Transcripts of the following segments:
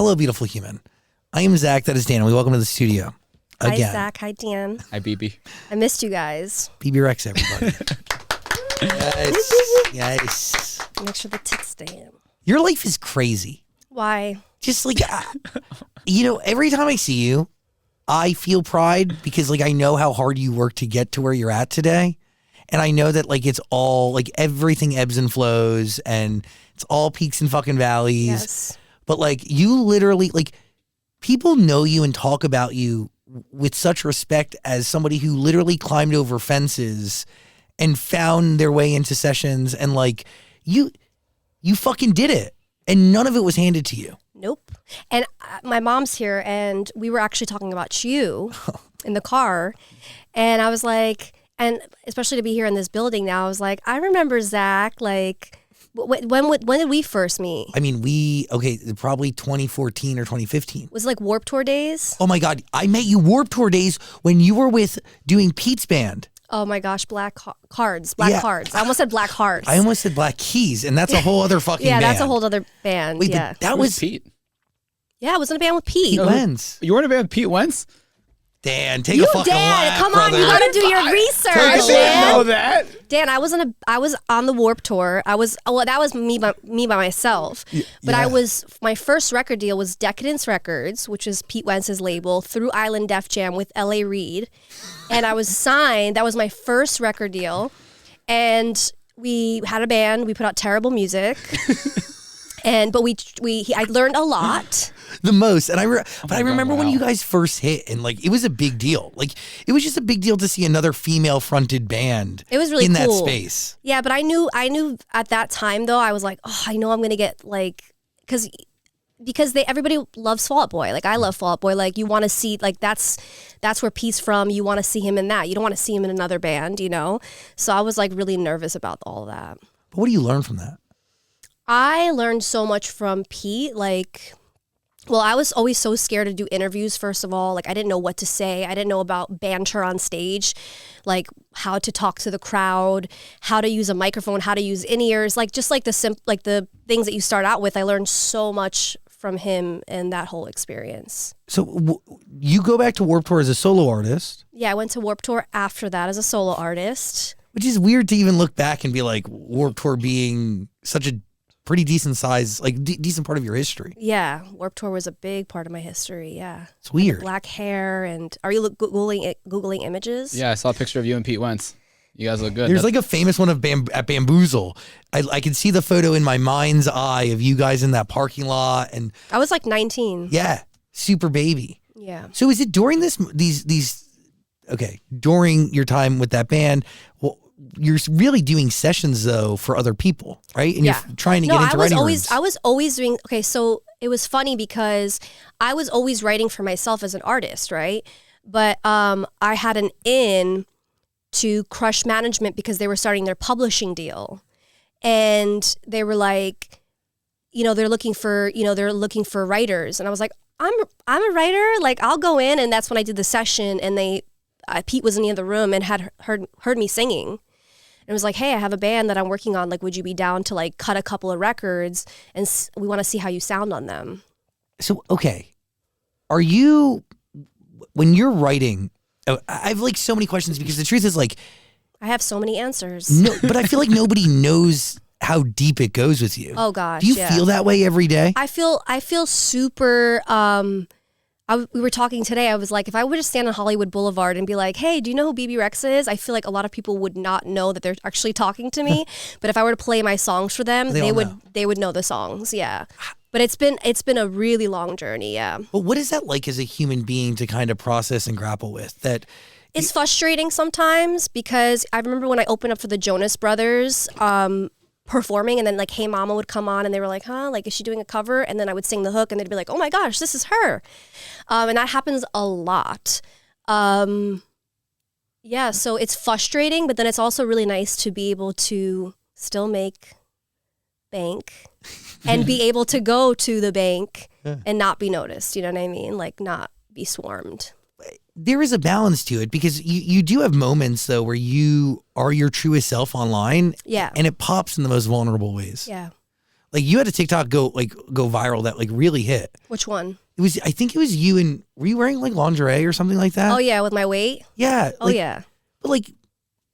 Hello, beautiful human. I am Zach. That is Dan. And we welcome to the studio again. Hi, Zach. Hi, Dan. Hi, Bebe. I missed you guys. Bebe Rexha, everybody. Yes. Make sure the tits stay in. Your life is crazy. Why? Just like, every time I see you, I feel pride because like I know how hard you work to get to where you're at today. And I know that like it's all like everything ebbs and flows and it's all peaks and fucking valleys. Yes. But like you literally like people know you and talk about you with such respect as somebody who literally climbed over fences and found their way into sessions and like you fucking did it and none of it was handed to you. Nope. And my mom's here, and we were actually talking about you in the car. And I was like, and especially to be here in this building now, I was like, I remember Zach, like, when did we first meet? I mean, probably 2014 or 2015. Was it like Warped Tour days? Oh my God. I met you Warped Tour days when you were doing Pete's band. Oh my gosh, Black Cards. I almost said Black Hearts. I almost said Black Keys, and that's a whole other fucking band. Yeah, that's a whole other band. Wait, yeah. that was Pete. Yeah, I was in a band with Pete. Pete Wentz. You were in a band with Pete Wentz? Dan, take a fucking lap, come on, brother. you gotta do your research, I didn't Dan. know that. Dan, I was on the Warped Tour. That was me by myself. But yeah. My first record deal was Decadence Records, which is Pete Wentz's label, through Island Def Jam with L.A. Reid. And I was signed. That was my first record deal. And we had a band. We put out terrible music. I learned a lot. The most. And I remember when you guys first hit and like it was a big deal. Like it was just a big deal to see another female fronted band. It was really in cool. that space. Yeah, but I knew at that time though, I was like, oh, I know I'm gonna get like because everybody loves Fall Out Boy. Like I love Fall Out Boy. Like you want to see like that's where Pete's from. You want to see him in that. You don't want to see him in another band, you know? So I was like really nervous about all of that. But what do you learn from that? I learned so much from Pete. Like, well, I was always so scared to do interviews, first of all. Like, I didn't know what to say. I didn't know about banter on stage, like how to talk to the crowd, how to use a microphone, how to use in-ears, like just like the things that you start out with. I learned so much from him and that whole experience. So you go back to Warped Tour as a solo artist. Yeah, I went to Warped Tour after that as a solo artist. Which is weird to even look back and be like Warped Tour being such a pretty decent size, like decent part of your history. Yeah, Warped Tour was a big part of my history. Yeah, it's weird. Black hair, and are you googling images? Yeah, I saw a picture of you and Pete Wentz. You guys look good. There's like a famous one of at Bamboozle. I can see the photo in my mind's eye of you guys in that parking lot, and I was like 19. Yeah, super baby. Yeah. So is it during during your time with that band? Well, you're really doing sessions though for other people, right? And you're trying to get into writing rooms. I was always doing, okay, so it was funny because I was always writing for myself as an artist, right? But I had an in to Crush Management because they were starting their publishing deal. And they were like, they're looking for writers. And I was like, I'm a writer, like I'll go in. And that's when I did the session, and Pete was in the other room and had heard me singing. And it was like, hey, I have a band that I'm working on. Like, would you be down to like cut a couple of records, and we want to see how you sound on them. So, okay. When you're writing, I have like so many questions because the truth is like, I have so many answers. No, but I feel like nobody knows how deep it goes with you. Oh gosh. Do you feel that way every day? I feel super, we were talking today. I was like, if I would just stand on Hollywood Boulevard and be like, hey, do you know who Bebe Rexha is? I feel like a lot of people would not know that they're actually talking to me. But if I were to play my songs for them, they would know the songs. Yeah. But it's been a really long journey. Yeah. But what is that like as a human being to kind of process and grapple with that? It's frustrating sometimes because I remember when I opened up for the Jonas Brothers, performing, and then like Hey Mama would come on, and they were like, huh, like, is she doing a cover? And then I would sing the hook, and they'd be like, oh my gosh, this is her. And that happens a lot. Yeah, so it's frustrating, but then it's also really nice to be able to still make bank and be able to go to the bank and not be noticed. You know what I mean? Like, not be swarmed. There is a balance to it because you do have moments though where you are your truest self online. Yeah. And it pops in the most vulnerable ways. Yeah. Like you had a TikTok go viral that like really hit. Which one? I think it was you, and were you wearing like lingerie or something like that? Oh yeah, with my weight. Yeah. Oh yeah. But like,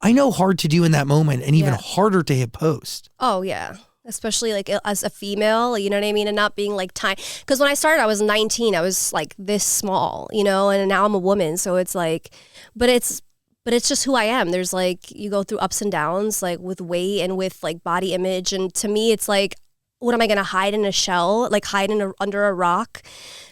I know hard to do in that moment, and even Yeah. harder to hit post. Oh yeah. Especially like as a female, you know what I mean? And not being like tiny. Because when I started, I was 19. I was like this small, you know, and now I'm a woman. So it's like, but it's just who I am. There's like, you go through ups and downs, like with weight and with like body image. And to me, it's like, what am I going to hide in a shell? Like hide under a rock?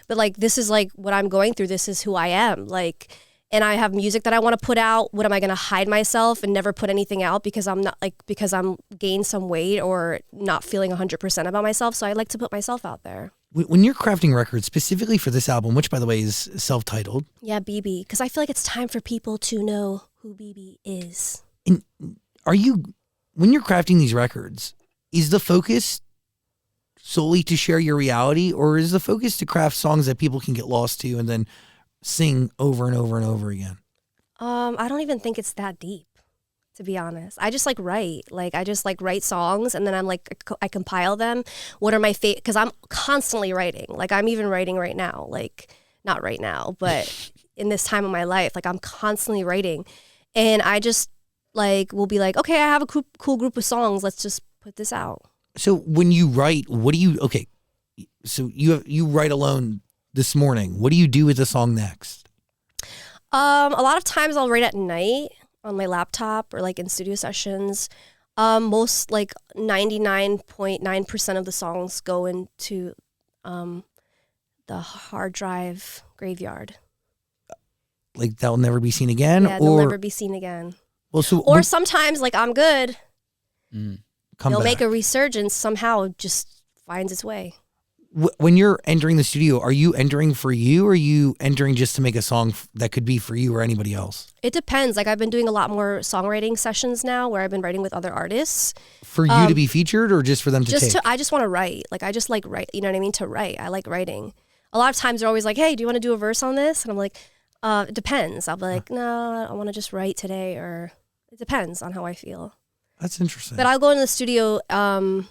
But like, this is like what I'm going through. This is who I am. Like, and I have music that I want to put out. What am I going to hide myself and never put anything out because I'm gained some weight or not feeling 100% about myself. So I like to put myself out there. When you're crafting records specifically for this album, which by the way is self-titled. Yeah, Bebe, because I feel like it's time for people to know who Bebe is. And when you're crafting these records, is the focus solely to share your reality, or is the focus to craft songs that people can get lost to and then sing over and over and over again? I don't even think it's that deep, to be honest. I just like write. Like I just like write songs, and then I'm like I compile them. What are my favorite? Because I'm constantly writing. Like I'm even writing right now. Like not right now, but in this time of my life, like I'm constantly writing, and I just like will be like, okay, I have a cool group of songs. Let's just put this out. So when you write, what do you? Okay, so you write alone this morning. What do you do with the song next? A lot of times I'll write at night on my laptop or like in studio sessions. Most like 99.9% of the songs go into the hard drive graveyard. Like that'll never be seen again? Yeah, they'll never be seen again. Well, or sometimes like I'm good. Come they'll back. make a resurgence somehow, just finds its way. When you're entering the studio, are you entering for you, or are you entering just to make a song that could be for you or anybody else? It depends. Like I've been doing a lot more songwriting sessions now where I've been writing with other artists. For you to be featured, or just for them to take? I just want to write. Like I just like write, you know what I mean? To write. I like writing. A lot of times they're always like, hey, do you want to do a verse on this? And I'm like, it depends. I'll be like, no, I want to just write today, or it depends on how I feel. That's interesting. But I'll go into the studio. I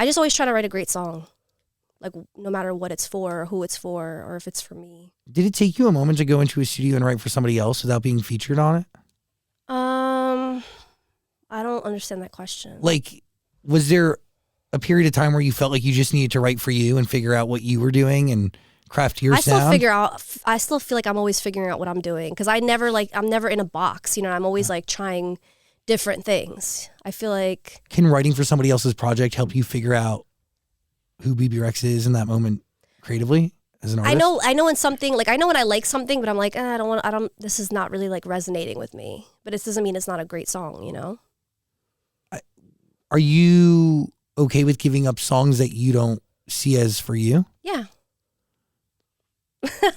just always try to write a great song. Like no matter what it's for, or who it's for, or if it's for me. Did it take you a moment to go into a studio and write for somebody else without being featured on it? I don't understand that question. Like, was there a period of time where you felt like you just needed to write for you and figure out what you were doing and craft your sound? I still feel like I'm always figuring out what I'm doing, because I'm never in a box. You know, I'm always like trying different things. I feel like. Can writing for somebody else's project help you figure out who Bebe Rexha is in that moment creatively as an artist? I know in something, like I know when I like something, but I'm like, this is not really like resonating with me. But it doesn't mean it's not a great song, you know? Are you okay with giving up songs that you don't see as for you? Yeah.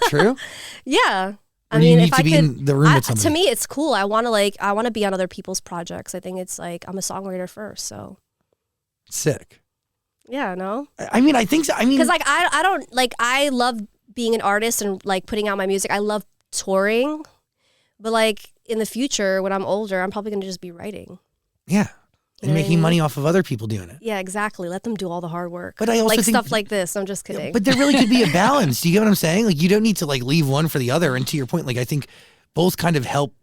True? Yeah. Or do you need to be in the room with somebody? To me, it's cool. I want to be on other people's projects. I think it's like, I'm a songwriter first, so. Sick. Yeah, no? I mean, I think so. I mean, because like I don't like, I love being an artist and like putting out my music. I love touring, but like in the future when I'm older, I'm probably gonna just be writing. Yeah, and making money off of other people doing it. Yeah, exactly. Let them do all the hard work. But I also like think stuff like this. I'm just kidding. But there really could be a balance. Do you get what I'm saying? Like you don't need to like leave one for the other. And to your point, like I think both kind of help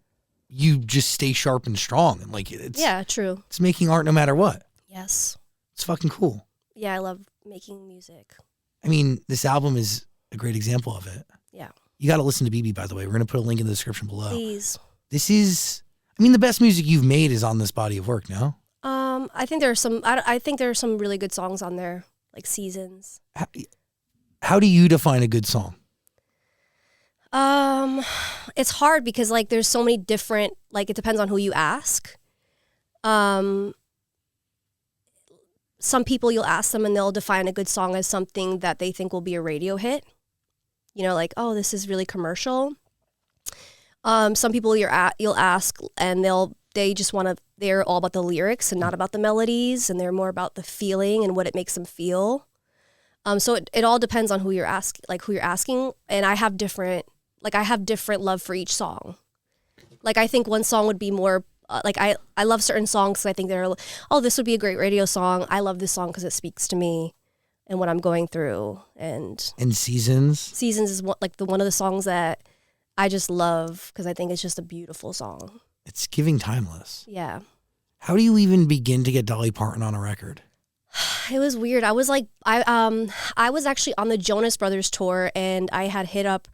you just stay sharp and strong. And like it's true. It's making art no matter what. Yes. It's fucking cool. Yeah, I love making music. I mean, this album is a great example of it. Yeah. You got to listen to Bebe, by the way. We're going to put a link in the description below. Please. This is, I mean, the best music you've made is on this body of work, no? I think there are some. I think there are some really good songs on there, like Seasons. How do you define a good song? It's hard because like there's so many different. Like it depends on who you ask. Some people you'll ask them and they'll define a good song as something that they think will be a radio hit. You know, like, oh, this is really commercial. Some people you'll ask and they're all about the lyrics and not about the melodies, and they're more about the feeling and what it makes them feel. So it all depends on who you're asking. And I have different love for each song. Like I think one song would be more like I love certain songs 'cause I think they're, oh, this would be a great radio song. I love this song because it speaks to me and what I'm going through. And Seasons is one of the songs that I just love because I think it's just a beautiful song. It's giving timeless. Yeah. How do you even begin to get Dolly Parton on a record? It was weird. I was like, I was actually on the Jonas Brothers tour, and I had hit up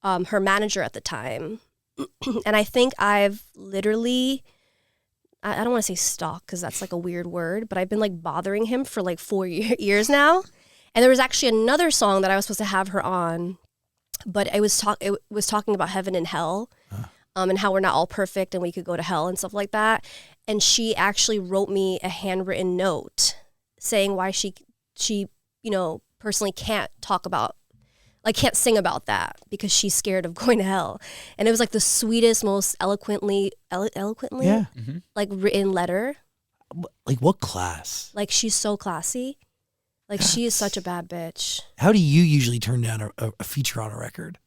her manager at the time. And I think I've literally, I don't want to say stalk because that's like a weird word, but I've been like bothering him for like 4 years now. And there was actually another song that I was supposed to have her on, but it was talking about heaven and hell, and how we're not all perfect and we could go to hell and stuff like that. And she actually wrote me a handwritten note saying why she personally can't talk about, like, can't sing about that because she's scared of going to hell. And it was like the sweetest, most eloquently, Yeah. like written letter. Like what class? Like she's so classy. Like she is such a bad bitch. How do you usually turn down a feature on a record?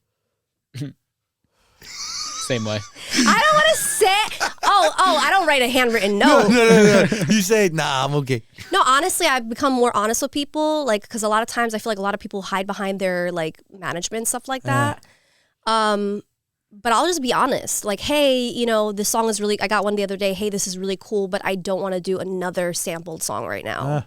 Same way. I don't want to say. I don't write a handwritten note. No. You say, nah, I'm okay. No, honestly, I've become more honest with people, like, because a lot of times I feel like a lot of people hide behind their like management, stuff like that. But I'll just be honest, like, hey, this song is really, I got one the other day, hey, this is really cool, but I don't want to do another sampled song right now.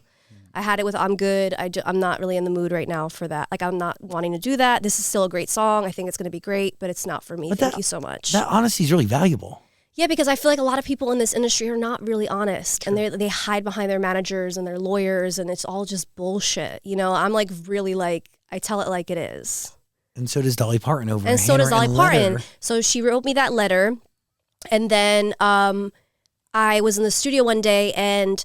I had it with I'm Good. I'm not really in the mood right now for that. Like, I'm not wanting to do that. This is still a great song. I think it's going to be great, but it's not for me. Thank you so much. That honesty is really valuable. Yeah, because I feel like a lot of people in this industry are not really honest, and they hide behind their managers and their lawyers, and it's all just bullshit. I'm like really like, I tell it like it is. And so does Dolly Parton over. And so does Dolly Parton. Letter. So she wrote me that letter, and then I was in the studio one day, and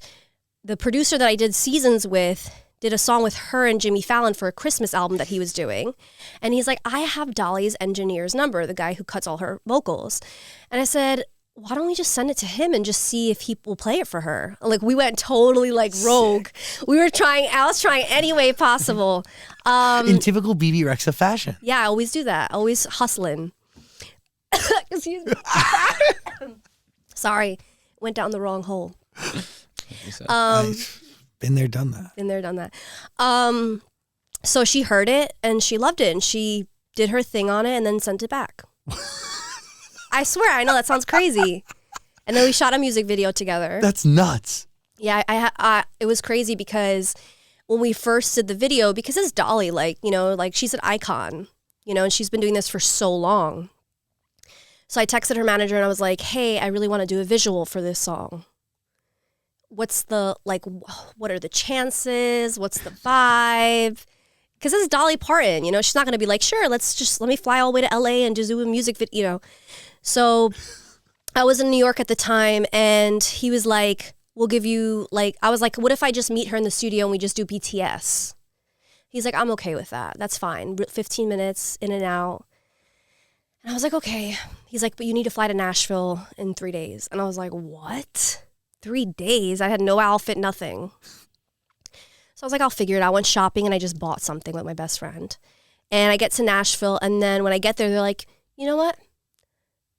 the producer that I did Seasons with did a song with her and Jimmy Fallon for a Christmas album that he was doing. And he's like, I have Dolly's engineer's number, the guy who cuts all her vocals. And I said, why don't we just send it to him and just see if he will play it for her? Like, we went totally like rogue. I was trying any way possible. In typical Bebe Rexha fashion. Yeah, I always do that. Always hustling. Excuse me. Sorry, went down the wrong hole. Been there, done that. Been there, done that. So she heard it and she loved it and she did her thing on it and then sent it back. I swear, I know that sounds crazy. And then we shot a music video together. That's nuts. Yeah, it was crazy because when we first did the video, because it's Dolly, like she's an icon, and she's been doing this for so long. So I texted her manager and I was like, hey, I really want to do a visual for this song. What are the chances? What's the vibe? Because it's Dolly Parton, she's not going to be like, sure, let me fly all the way to LA and just do a music video, So I was in New York at the time and he was like, we'll give you I was like, what if I just meet her in the studio and we just do BTS? He's like, I'm okay with that. That's fine. 15 minutes in and out. And I was like, okay. He's like, but you need to fly to Nashville in 3 days. And I was like, what? 3 days? I had no outfit, nothing. So I was like, I'll figure it out. I went shopping and I just bought something with my best friend. And I get to Nashville, and then when I get there, they're like, you know what?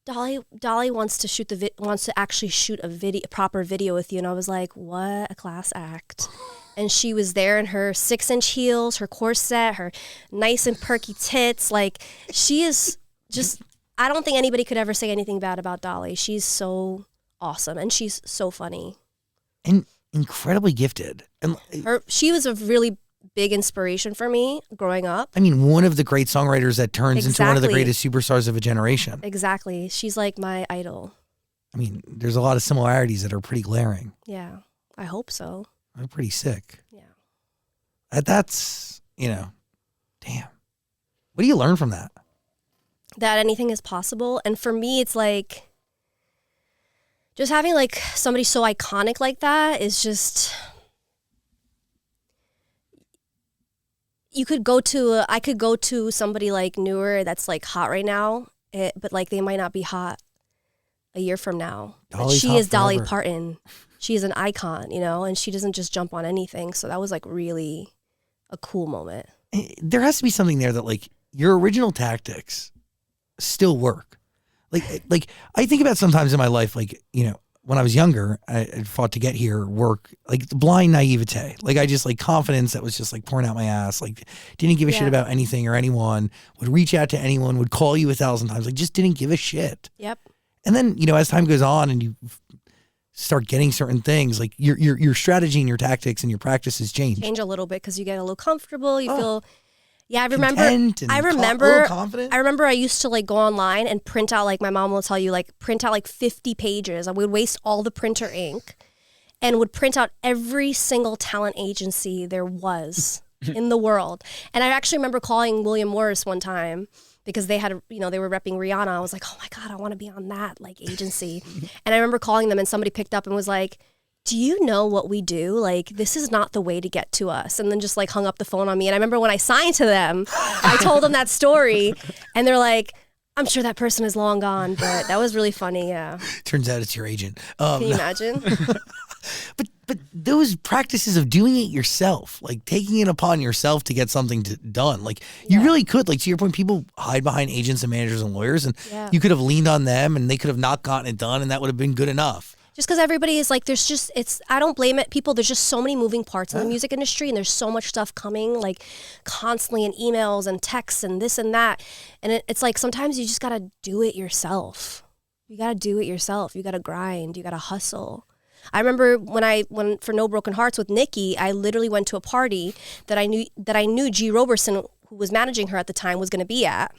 Dolly wants to actually shoot a proper video with you. And I was like, what a class act. And she was there in her 6-inch heels, her corset, her nice and perky tits. Like, she is just, I don't think anybody could ever say anything bad about Dolly. She's so awesome and she's so funny. And incredibly gifted. And she was a really big inspiration for me growing up. I mean, one of the great songwriters that turns into one of the greatest superstars of a generation. Exactly. She's like my idol. I mean, there's a lot of similarities that are pretty glaring. Yeah, I hope so. I'm pretty sick. Yeah. That's, damn. What do you learn from that? That anything is possible. And for me, it's like, just having like somebody so iconic like that is just, I could go to somebody like newer that's like hot right now, but like they might not be hot a year from now. She is Dolly Parton. She is an icon, and she doesn't just jump on anything. So that was like really a cool moment. There has to be something there that like your original tactics still work. Like I think about sometimes in my life, like, you know, when I was younger, I fought to get here, work, like blind naivete. Like I just like confidence that was just like pouring out my ass. Like didn't give a shit about anything or anyone, would reach out to anyone, would call you 1,000 times. Like just didn't give a shit. Yep. And then, you know, as time goes on and you start getting certain things, like your strategy and your tactics and your practices change. Change a little bit because you get a little comfortable. You feel, I remember. I remember. Confident. I remember I used to like go online and print out, like my mom will tell you, like print out like 50 pages. I would waste all the printer ink and would print out every single talent agency there was in the world. And I actually remember calling William Morris one time because they had, you know, they were repping Rihanna. I was like, oh my God, I want to be on that like agency. And I remember calling them and somebody picked up and was like, do you know what we do? Like, this is not the way to get to us. And then just like hung up the phone on me. And I remember when I signed to them, I told them that story and they're like, I'm sure that person is long gone, but that was really funny. Yeah. Turns out it's your agent. Can you imagine? But those practices of doing it yourself, like taking it upon yourself to get something done, like you really could, like to your point, people hide behind agents and managers and lawyers, and you could have leaned on them and they could have not gotten it done and that would have been good enough. Just because everybody is like, there's just, I don't blame it. People, there's just so many moving parts in the music industry and there's so much stuff coming like constantly in emails and texts and this and that. And it's like, sometimes you just got to do it yourself. You got to do it yourself. You got to grind. You got to hustle. I remember when for No Broken Hearts with Nikki, I literally went to a party that I knew G. Roberson, who was managing her at the time, was going to be at.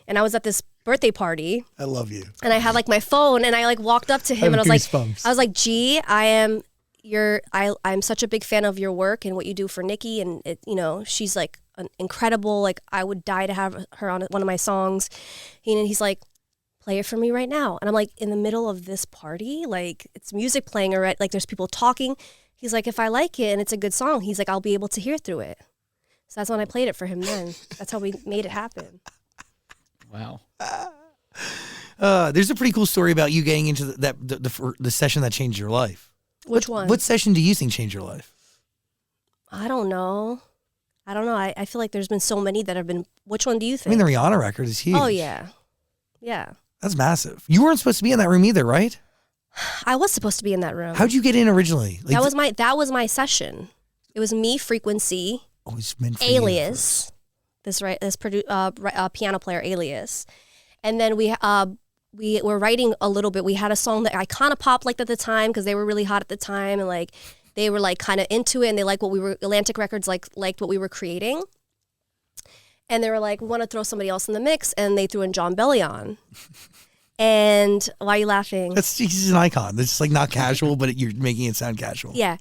And I was at this birthday party. I love you. And I had like my phone and I like walked up to him and I was like, G, I'm such a big fan of your work and what you do for Nikki. And it, you know, she's like an incredible, like I would die to have her on one of my songs. And he's like, play it for me right now. And I'm like, in the middle of this party, like it's music playing or like there's people talking. He's like, if I like it and it's a good song, he's like, I'll be able to hear through it. So that's when I played it for him then. That's how we made it happen. Wow. There's a pretty cool story about you getting into the session that changed your life. Which one? What session do you think changed your life? I don't know. I feel like there's been so many that have been. Which one do you think? I mean, the Rihanna record is huge. Oh, yeah. Yeah. That's massive. You weren't supposed to be in that room either, right? I was supposed to be in that room. How'd you get in originally? Like, that was my session. It was me, Frequency, Alias, this piano player, Alias. And then we were writing a little bit. We had a song that I kind of popped liked at the time because they were really hot at the time and like they were like kind of into it and they liked what we were. Atlantic Records liked what we were creating, and they were like, "We want to throw somebody else in the mix," and they threw in John Bellion. And why are you laughing? He's an icon. It's just like not casual, but you're making it sound casual. Yeah.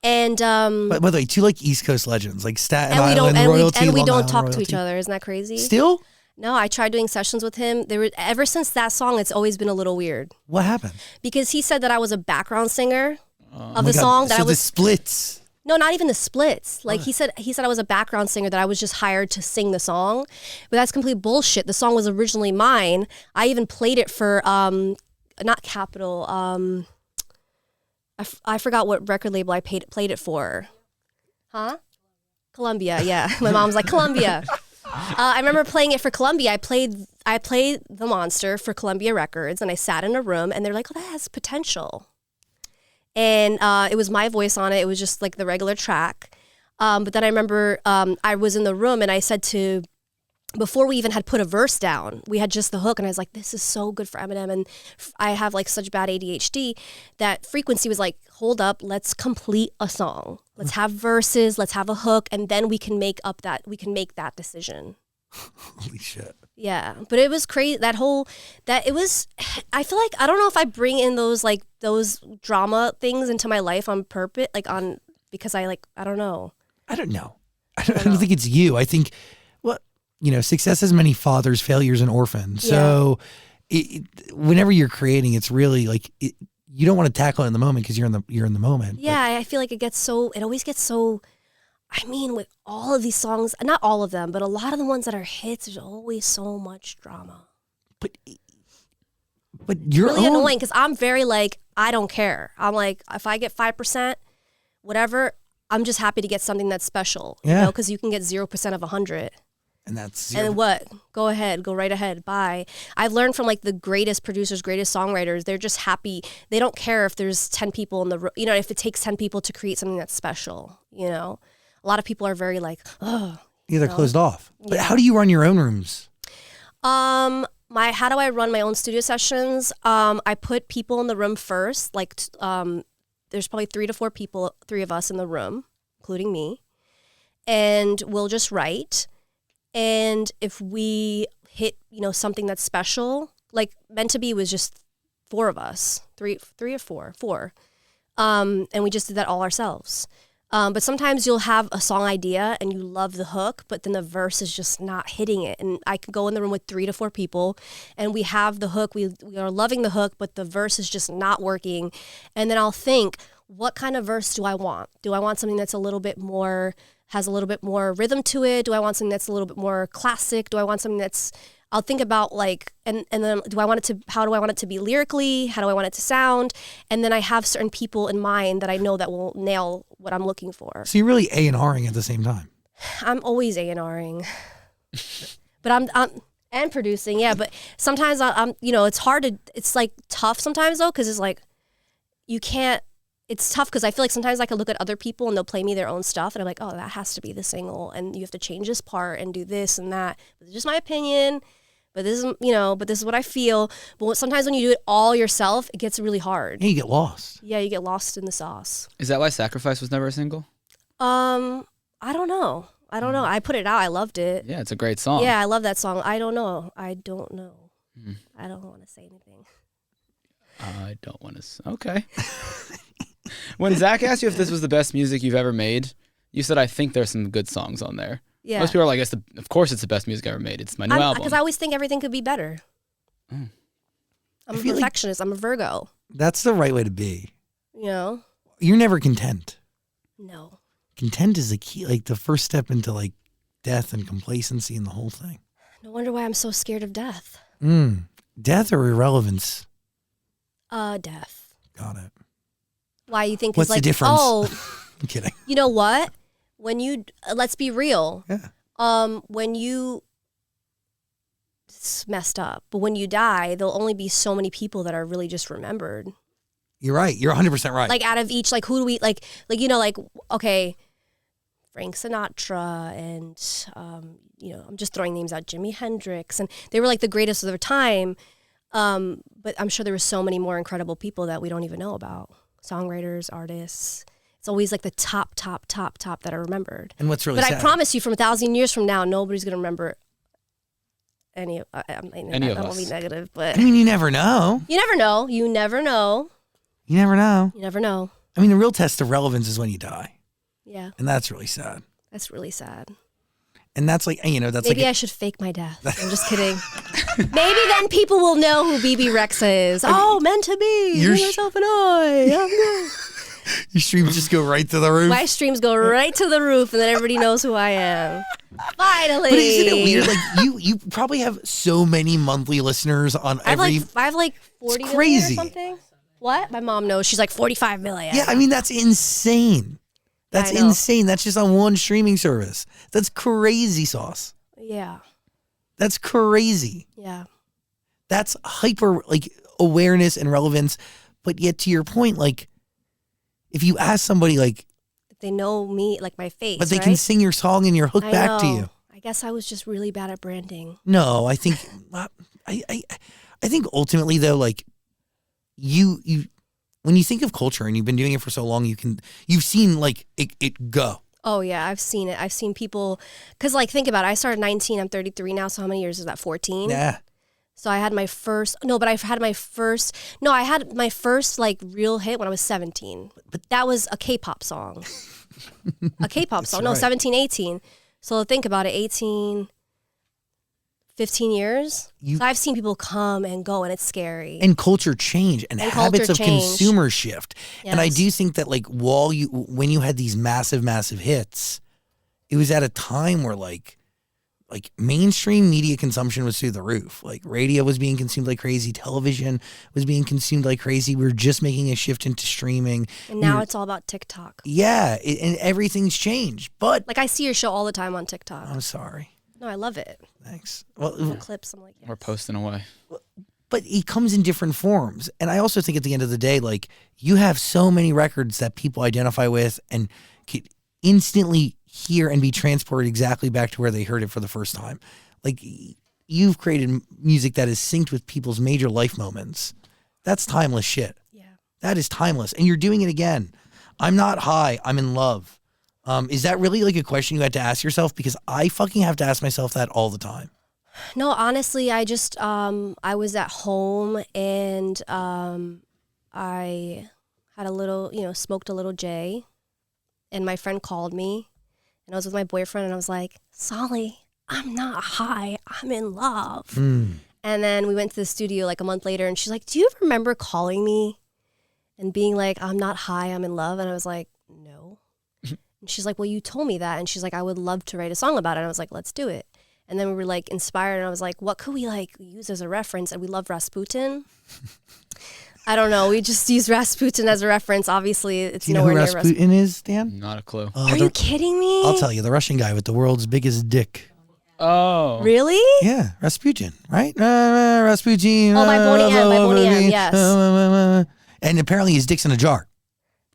And but by the way, two like East Coast legends, like Staten Island royalty, and we Long don't Island talk royalty. to each other. Isn't that crazy? Still? No, I tried doing sessions with him. Ever since that song, it's always been a little weird. What happened? Because he said that I was a background singer of God. the song. That so I was the splits. No, not even the splits. Like he said I was a background singer, that I was just hired to sing the song. But that's complete bullshit. The song was originally mine. I even played it for not Capitol. I forgot what record label I played it for. Huh? Columbia. Yeah, my mom's like Columbia. I remember playing it for Columbia. I played The Monster for Columbia Records, and I sat in a room, and they're like, "Oh, that has potential." And it was my voice on it. It was just like the regular track. But then I remember I was in the room, and I said before we even had put a verse down, we had just the hook, and I was like, "This is so good for Eminem." And I have like such bad ADHD that Frequency was like, "Hold up, let's complete a song. Let's have verses, let's have a hook, and then we can make that decision." Holy shit. Yeah, but it was crazy. I feel like, I don't know if I bring in those drama things into my life on purpose, because I don't know. I don't know. I don't think it's you. I think, success has many fathers, failures, and orphans. Yeah. So whenever you're creating, it's really like, you don't want to tackle it in the moment because you're in the moment. Yeah, I feel like it always gets so, with all of these songs, not all of them, but a lot of the ones that are hits, there's always so much drama. But you're really annoying because I'm very I don't care. I'm like, if I get 5%, whatever, I'm just happy to get something that's special. Yeah. Because you can get 0% of 100. And that's And then what? Go ahead. Go right ahead. Bye. I've learned from like the greatest producers, greatest songwriters. They're just happy. They don't care if there's 10 people in the room. You know, if it takes 10 people to create something that's special, you know. A lot of people are very like, oh. Yeah, they're closed off. But how do you run your own rooms? How do I run my own studio sessions? I put people in the room first. Like, there's probably 3 to 4 people, 3 of us in the room, including me. And we'll just write. And if we hit, you know, something that's special, like Meant to Be was just 4 of us, 3 or 4. And we just did that all ourselves. But sometimes you'll have a song idea and you love the hook, but then the verse is just not hitting it. And I can go in the room with 3 to 4 people and we have the hook. We are loving the hook, but the verse is just not working. And then I'll think, what kind of verse do I want? Do I want something that's a little bit more, has a little bit more rhythm to it? Do I want something that's a little bit more classic? Do I want something that's, I'll think about like, and then how do I want it to be lyrically? How do I want it to sound? And then I have certain people in mind that I know that will nail what I'm looking for. So you're really A&Ring at the same time. I'm always A&Ring. But I'm and producing, yeah. But sometimes I'm, you know, it's hard to, it's like tough sometimes though, because it's like, you can't, it's tough because I feel like sometimes I can look at other people and they'll play me their own stuff and I'm like, oh, that has to be the single and you have to change this part and do this and that. It's just my opinion, but this is, you know, but this is what I feel. But sometimes when you do it all yourself, it gets really hard. Yeah, you get lost. Yeah, you get lost in the sauce. Is that why Sacrifice was never a single? I don't know. I put it out. I loved it. Yeah, it's a great song. Yeah, I love that song. I don't know. I don't want to say anything. I don't want to. Okay. When Zach asked you if this was the best music you've ever made, you said, I think there's some good songs on there. Yeah. Most people are like, of course it's the best music ever made. It's my new album. Because I always think everything could be better. I'm a perfectionist. I'm a Virgo. That's the right way to be. You know? You're never content. No. Content is the key, like the first step into like death and complacency and the whole thing. No wonder why I'm so scared of death. Death or irrelevance? Death. Got it. Why you think What's it's like, the difference? Oh, I'm kidding. You know what? When you, let's be real. Yeah. When you, it's messed up, but when you die, there'll only be so many people that are really just remembered. You're right. You're 100% right. Like out of each, like who do we, like, you know, like, okay, Frank Sinatra and, you know, I'm just throwing names out, Jimi Hendrix, and they were like the greatest of their time. But I'm sure there were so many more incredible people that we don't even know about. Songwriters, artists. It's always like the top that are remembered. And what's really sad. But I promise you, from 1,000 years from now, nobody's going to remember any of us. I won't be negative, but. I mean, you never know. You never know. You never know. You never know. You never know. I mean, the real test of relevance is when you die. Yeah. And that's really sad. That's really sad. And that's like, you know, that's maybe like. I should fake my death. I'm just kidding. Maybe then people will know who Bebe Rexha is. Oh, Meant to Be. You, myself, and I. Your streams just go right to the roof. My streams go right to the roof, and then everybody knows who I am. Finally. But isn't it weird? Like you probably have so many monthly listeners on every. I have like 40 it's crazy. million or something. What? My mom knows. She's like 45 million. Yeah, I mean that's insane. That's insane. That's just on one streaming service. That's crazy sauce. Yeah. That's crazy. Yeah. That's hyper like awareness and relevance. But yet to your point, like if you ask somebody like if they know me, like my face. But they can sing your song and your hook back to you. I guess I was just really bad at branding. No, I think I think ultimately though, like you when you think of culture and you've been doing it for so long, you've seen like it go. Oh yeah, I've seen it. I've seen people, cause like think about it. I started 19. I'm 33 now. So how many years is that? 14. Yeah. So I had my first. No, but I had my first. No, I had my first like real hit when I was 17. But that was a K-pop song. A K-pop song. No, right. 17, 18. So think about it. 18. 15 years. So I've seen people come and go, and it's scary. And culture change and habits of consumer shift. Yes. And I do think that like when you had these massive hits, it was at a time where like mainstream media consumption was through the roof. Like radio was being consumed like crazy. Television was being consumed like crazy. We were just making a shift into streaming. And now it's all about TikTok. Yeah. And everything's changed. But like I see your show all the time on TikTok. I'm sorry. No, I love it. Thanks. The Well, clips, I'm like, yes. We're posting away. but it comes in different forms. And I also think at the end of the day, like, you have so many records that people identify with and could instantly hear and be transported exactly back to where they heard it for the first time. Like, you've created music that is synced with people's major life moments. That's timeless shit. Yeah. That is timeless. And you're doing it again. I'm not high, I'm in love. Is that really like a question you had to ask yourself? Because I fucking have to ask myself that all the time. No, honestly, I just, I was at home and I had a little, smoked a little J, and my friend called me, and I was with my boyfriend, and I was like, Solly, I'm not high, I'm in love. And then we went to the studio like a month later, and she's like, do you remember calling me and being like, I'm not high, I'm in love? And I was like, no. And she's like, well, you told me that. And she's like, I would love to write a song about it. And I was like, let's do it. And then we were like inspired, and I was like, what could we like use as a reference? And we love Rasputin. I don't know. We just use Rasputin as a reference. Obviously, it's Do you know who nowhere near Rasputin is, Dan? Not a clue. Are you kidding me? I'll tell you, the Russian guy with the world's biggest dick. Oh. Really? Yeah, Rasputin, right? Rasputin. Oh, by Boney M, yes. And apparently his dick's in a jar.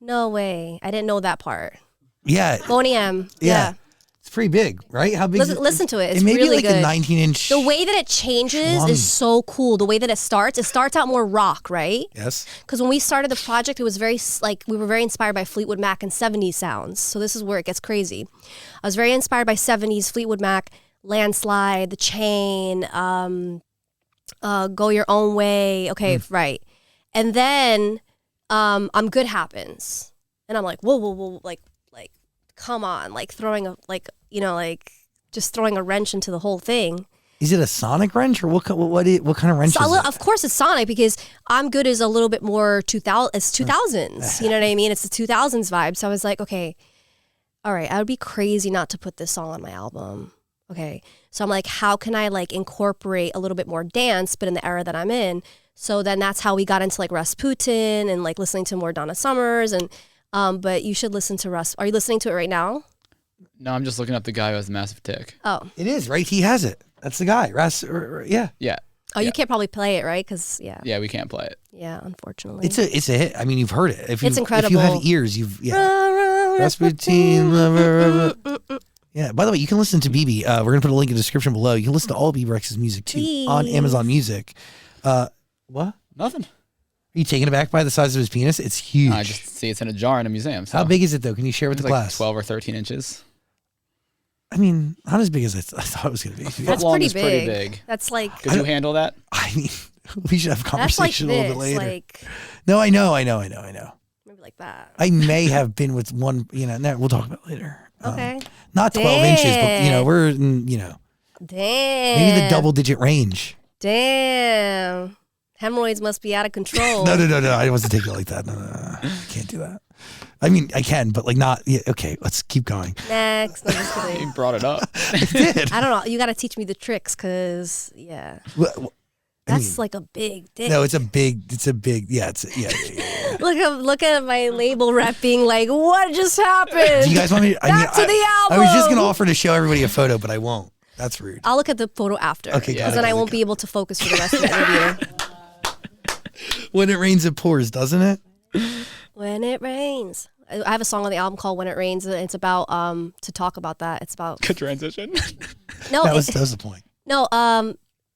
No way. I didn't know that part. Yeah. Boney M. Yeah. Yeah. It's pretty big, right? How big? Listen to it. It's it may really be like good. a 19-inch. The way that it changes schlong. is so cool. The way that it starts out more rock, right? Yes. Because when we started the project, it was very like we were very inspired by Fleetwood Mac and 70s sounds. So this is where it gets crazy. I was very inspired by 70s Fleetwood Mac, Landslide, The Chain, Go Your Own Way. Okay, right. And then I'm Good Happens, and I'm like, whoa, like come on, like throwing a just throwing a wrench into the whole thing. Is it a sonic wrench or what kind of wrench is it? Of course it's sonic, because I'm Good is a little bit more 2000s. It's 2000s. You know what I mean? It's the 2000s vibe. So I was like, okay, all right, I would be crazy not to put this song on my album. Okay. So I'm like, how can I like incorporate a little bit more dance, but in the era that I'm in? So then that's how we got into like Rasputin and like listening to more Donna Summers. And but you should listen to Are you listening to it right now? No, I'm just looking up the guy who has a massive tick. Oh. It is, right? He has it. That's the guy. Yeah. Yeah. Oh, you can't probably play it, right? Because Yeah, we can't play it. Yeah, unfortunately. It's a hit. I mean, you've heard it. It's incredible. If you have ears, Rasputin. Yeah. By the way, you can listen to Bebe. We're gonna put a link in the description below. You can listen to all of Bebe Rexha's music too on Amazon Music. What? Nothing. Are you taken aback by the size of his penis? It's huge. I just see it's in a jar in a museum. So. How big is it though? Can you share with the It's like class? 12 or 13 inches. I mean, not as big as I thought it was going to be. That's Long pretty is big. pretty big. That's like. Could you handle that? I mean, we should have a That's like conversation a little bit this, later. like No, I know. maybe like that. I may have been with one, no, we'll talk about it later. Okay. Not 12 inches, but, we're in, Damn. maybe the double digit range. Damn. Hemorrhoids must be out of control. No. I wasn't taking it like that. No. I can't do that. I mean, I can, but like not. Yeah, okay, let's keep going. Next. No, just kidding. You brought it up. I did. I don't know. You got to teach me the tricks, because, that's like a big dick. No, it's a big, yeah. Look at my label rep being like, what just happened? Do you guys want me? Back to the album. I was just going to offer to show everybody a photo, but I won't. That's rude. I'll look at the photo after. Okay, because then I won't be able to focus for the rest of the interview. When it rains, it pours, doesn't it? When it rains. I have a song on the album called When It Rains, and it's about to talk about that. It's about Good transition. No, that was the point. No,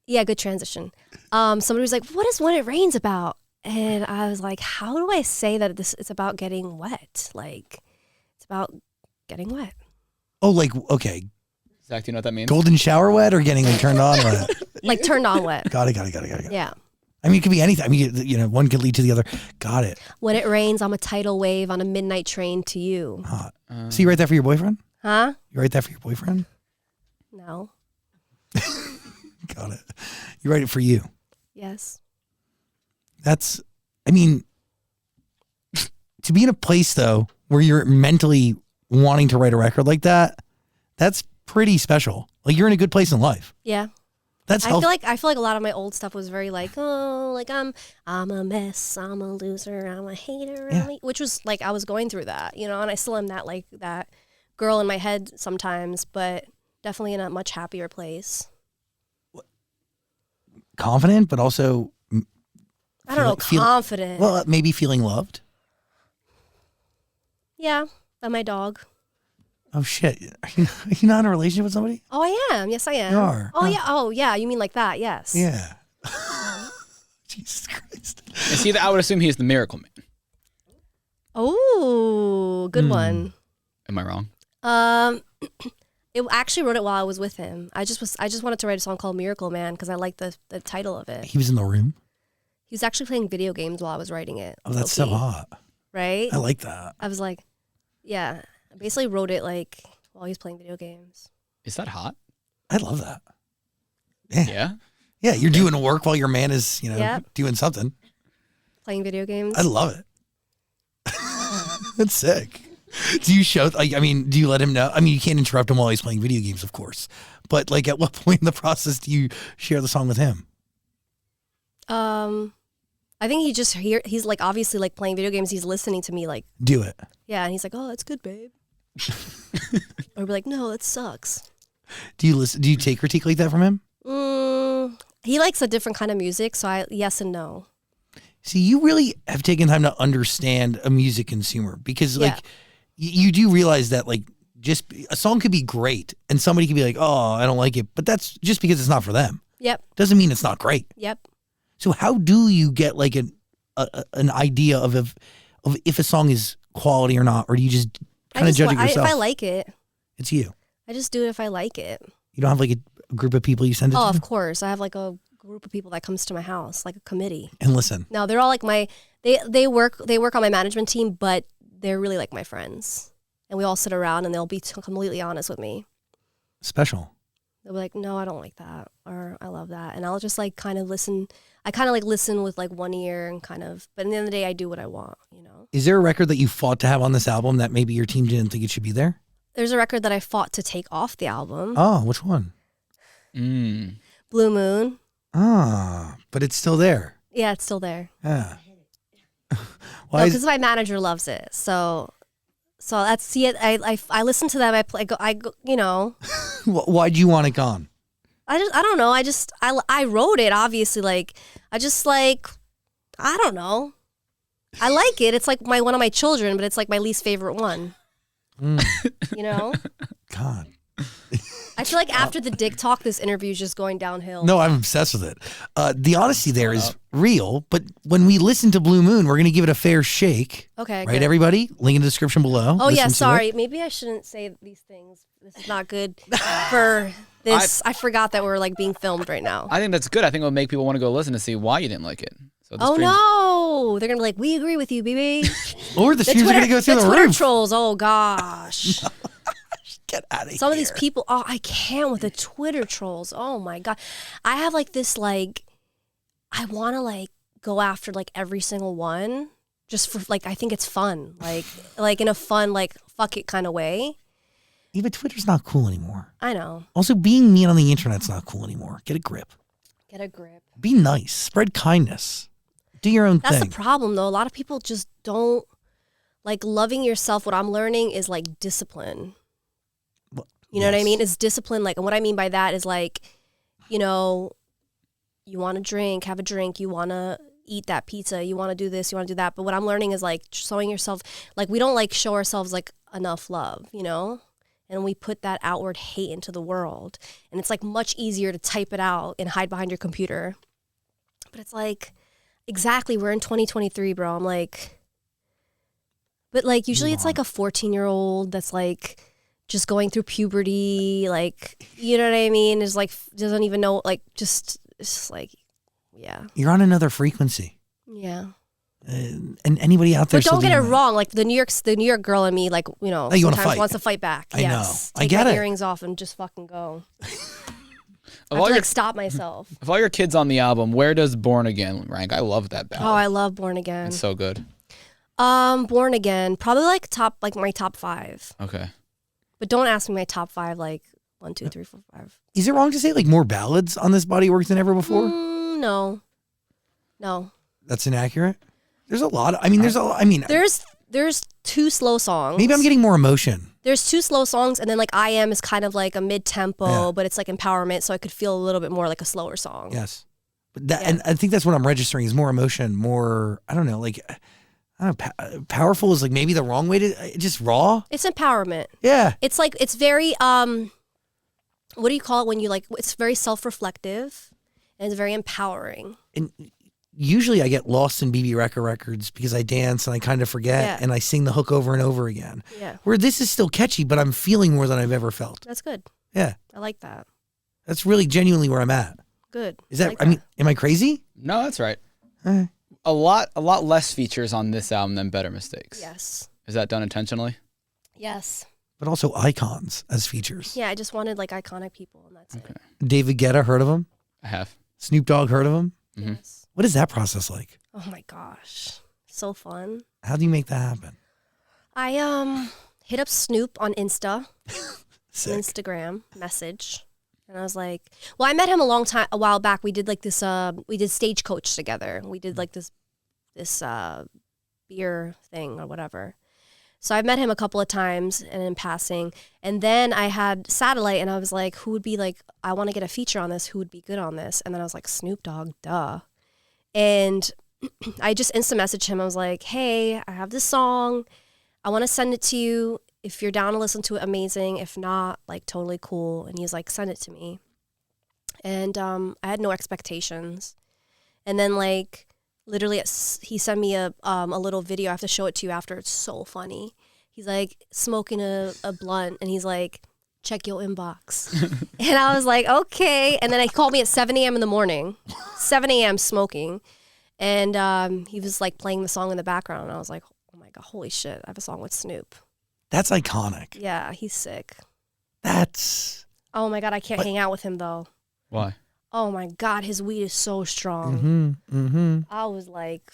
yeah, good transition. Somebody was like, what is When It Rains about? And I was like, how do I say that it's about getting wet? Like, it's about getting wet. Oh, like, okay. Zach, do you know what that means? Golden shower wet or getting like turned on wet? Like turned on wet. Got it. Yeah. I mean, it could be anything. I mean, one could lead to the other. Got it. When it rains, I'm a tidal wave on a midnight train to you. Hot. So you write that for your boyfriend? Huh? You write that for your boyfriend? No. Got it. You write it for you. Yes. That's, I mean, to be in a place though where you're mentally wanting to write a record like that, that's pretty special. Like you're in a good place in life. Yeah. That's I feel like a lot of my old stuff was very like, oh, like I'm a mess, I'm a loser, I'm a hater, which was like I was going through that, and I still am that girl in my head sometimes, but definitely in a much happier place. Confident, but also I don't know, confident. Well, maybe feeling loved. Yeah, by my dog. Oh shit! Are you not in a relationship with somebody? Oh, I am. Yes, I am. You are. Oh yeah. Oh yeah. You mean like that? Yes. Yeah. Jesus Christ. And see, I would assume he's the miracle man. Oh, good one. Am I wrong? It actually wrote it while I was with him. I just wanted to write a song called Miracle Man because I like the title of it. He was in the room. He was actually playing video games while I was writing it. Oh, that's so hot. Right? I like that. I was like, yeah. I basically wrote it like while he's playing video games. Is that hot? I love that. Yeah. Yeah. Yeah, you're doing work while your man is, Yep. doing something. Playing video games. I love it. That's sick. Do you show, do you let him know? I mean, you can't interrupt him while he's playing video games, of course. But like at what point in the process do you share the song with him? I think he's like obviously like playing video games. He's listening to me like. Do it. Yeah, and he's like, oh, that's good, babe. Or be like, no, that sucks. Do you listen? Do you take critique like that from him? He likes a different kind of music, so yes and no. See, you really have taken time to understand a music consumer because like you do realize that like just a song could be great and somebody could be like, oh, I don't like it. But that's just because it's not for them. Yep. Doesn't mean it's not great. Yep. So how do you get like an idea of if a song is quality or not? Or do you just kind of judge it yourself? If I like it. It's you. I just do it if I like it. You don't have like a group of people you send it to? Oh, of course. I have like a group of people that comes to my house, like a committee. And listen. No, they're all like they work on my management team, but they're really like my friends. And we all sit around and they'll be completely honest with me. Special. They'll be like, no, I don't like that. Or I love that. And I'll just like kind of listen. I kind of like listen with like one ear and kind of, but at the end of the day, I do what I want, Is there a record that you fought to have on this album that maybe your team didn't think it should be there? There's a record that I fought to take off the album. Oh, which one? Blue Moon. Ah, but it's still there. Yeah, it's still there. Yeah. No, because my manager loves it. So that's see it. I listen to them. I go. Why'd you want it gone? I don't know. I wrote it. Obviously, like I don't know. I like it. It's like one of my children, but it's like my least favorite one. God. I feel like after the dick talk, this interview is just going downhill. No, I'm obsessed with it. The honesty there is real, but when we listen to Blue Moon, we're going to give it a fair shake. Okay. Right, good. Everybody? Link in the description below. Oh, yeah, sorry. Maybe I shouldn't say these things. This is not good for this. I forgot that we're like being filmed right now. I think that's good. I think it'll make people want to go listen to see why you didn't like it. So no. They're going to be like, we agree with you, BB. Or the streams are going to go through the Twitter roof. trolls. Oh, gosh. Get out of here. Some of these people, I can't with the Twitter trolls. Oh my God. I have like this, like, I want to like go after like every single one just for like, I think it's fun. Like in a fun, like fuck it kind of way. Yeah, but Twitter's not cool anymore. I know. Also, being mean on the internet's not cool anymore. Get a grip. Get a grip. Be nice. Spread kindness. Do your own thing. That's the problem though. A lot of people just don't like loving yourself. What I'm learning is like discipline. You know what I mean? It's discipline. Like, and what I mean by that is like, you want to drink, have a drink. You want to eat that pizza. You want to do this. You want to do that. But what I'm learning is like showing yourself, like we don't like show ourselves like enough love, and we put that outward hate into the world. And it's like much easier to type it out and hide behind your computer. But it's like, exactly, we're in 2023, bro. I'm like, but like usually it's like a 14-year-old that's like, just going through puberty, like, you know what I mean? Is like, doesn't even know, like, it's just like, yeah. You're on another frequency. Yeah. And anybody out there. But don't get it wrong. Like the New York girl in me, like, sometimes wants to fight back. I know. Take my earrings off and just fucking go. I have to like stop myself. Of all your kids on the album, where does Born Again rank? I love that ballad. Oh, I love Born Again. It's so good. Born Again, probably like my top 5. Okay. But don't ask me my top 5, like 1, 2, 3, 4, 5. Is it wrong to say like more ballads on this body of work than ever before? No. That's inaccurate. There's a lot. There's There's 2 slow songs. Maybe I'm getting more emotion. There's 2 slow songs, and then like I Am is kind of like a mid-tempo, but it's like empowerment, so I could feel a little bit more like a slower song. Yes. But that, and I think that's what I'm registering is more emotion, more, I don't know, like, I don't know, powerful is like maybe the wrong way to, just raw. It's empowerment. Yeah. It's like, it's very, what do you call it when you like, it's very self-reflective and it's very empowering. And usually I get lost in Bebe Rexha records because I dance and I kind of forget and I sing the hook over and over again. Yeah. Where this is still catchy, but I'm feeling more than I've ever felt. That's good. Yeah. I like that. That's really genuinely where I'm at. Good. Is that, I mean, am I crazy? No, that's right. A lot less features on this album than Better Mistakes. Yes. Is that done intentionally? Yes. But also icons as features. Yeah, I just wanted like iconic people, and that's it. David Guetta, heard of him? I have. Snoop Dogg, heard of him? Yes. What is that process like? Oh my gosh, so fun. How do you make that happen? I hit up Snoop on Insta, Sick. Instagram message, and I was like, well, I met him a while back. We did like this, we did Stagecoach together. We did like this beer thing or whatever. So I met him a couple of times and in passing. And then I had Satellite and I was like, who would be like, I want to get a feature on this. Who would be good on this? And then I was like, Snoop Dogg, duh. And I just instant messaged him. I was like, hey, I have this song. I want to send it to you. If you're down to listen to it, amazing. If not, like totally cool. And he's like, send it to me. And I had no expectations. And then like, literally, he sent me a little video. I have to show it to you after. It's so funny. He's like smoking a blunt, and he's like, check your inbox. And I was like, okay. And then he called me at 7 a.m. in the morning, 7 a.m. smoking. And he was like playing the song in the background. And I was like, oh my God, holy shit. I have a song with Snoop. That's iconic. Yeah, he's sick. That's... Oh my God, I can't hang out with him though. Why? Oh my God, his weed is so strong. I was like,